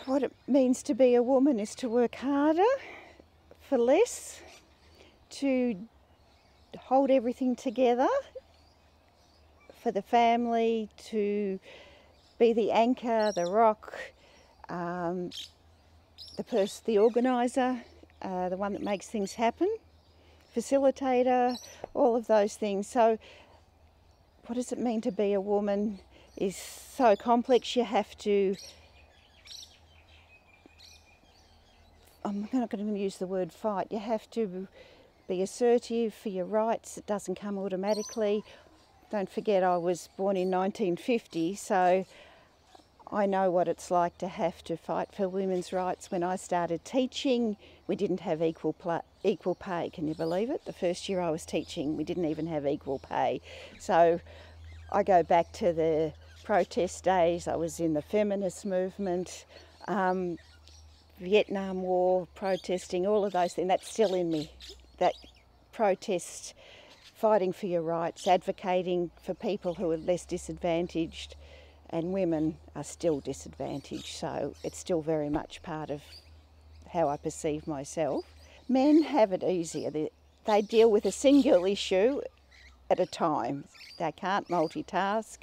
What it means to be a woman is to work harder for less, to hold everything together for the family, to be the anchor, the rock, the organiser, the one that makes things happen, facilitator, all of those things. So what does it mean to be a woman is so complex. You have to, I'm not going to use the word fight, you have to be assertive for your rights. It doesn't come automatically. Don't forget I was born in 1950, so I know what it's like to have to fight for women's rights. When I started teaching, we didn't have equal pay. Can you believe it? The first year I was teaching, we didn't even have equal pay. So I go back to the protest days. I was in the feminist movement, Vietnam War, protesting, all of those things. That's still in me, that protest, fighting for your rights, advocating for people who are less disadvantaged, and women are still disadvantaged, so it's still very much part of how I perceive myself. Men have it easier. They deal with a single issue at a time. They can't multitask,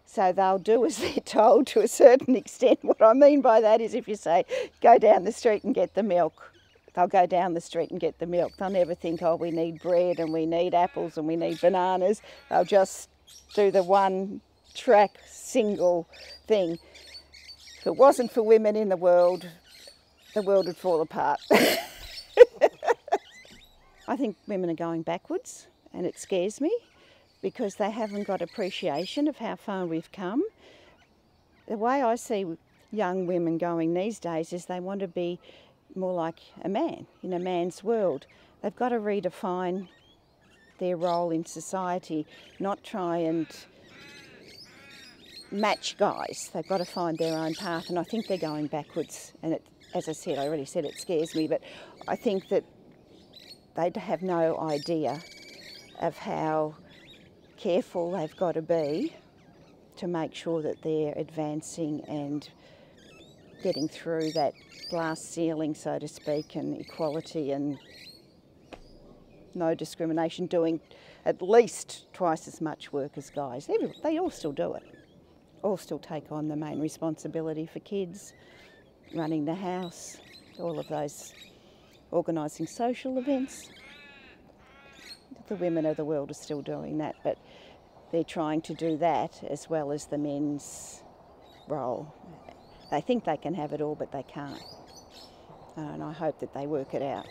so they'll do as they're told to a certain extent. What I mean by that is if you say, go down the street and get the milk, they'll go down the street and get the milk. They'll never think, oh, we need bread and we need apples and we need bananas. They'll just do the one track single thing. If it wasn't for women in the world would fall apart. I think women are going backwards, and it scares me because they haven't got appreciation of how far we've come. The way I see young women going these days is they want to be more like a man, in a man's world. They've got to redefine their role in society, not try and match guys. They've got to find their own path, and I think they're going backwards. And it, as I said, I already said it scares me, but I think that they have no idea of how careful they've got to be to make sure that they're advancing and getting through that glass ceiling, so to speak, and equality and no discrimination, doing at least twice as much work as guys. They all still do it. All still take on the main responsibility for kids, running the house, all of those, organising social events. The women of the world are still doing that, but they're trying to do that as well as the men's role. They think they can have it all, but they can't. And I hope that they work it out.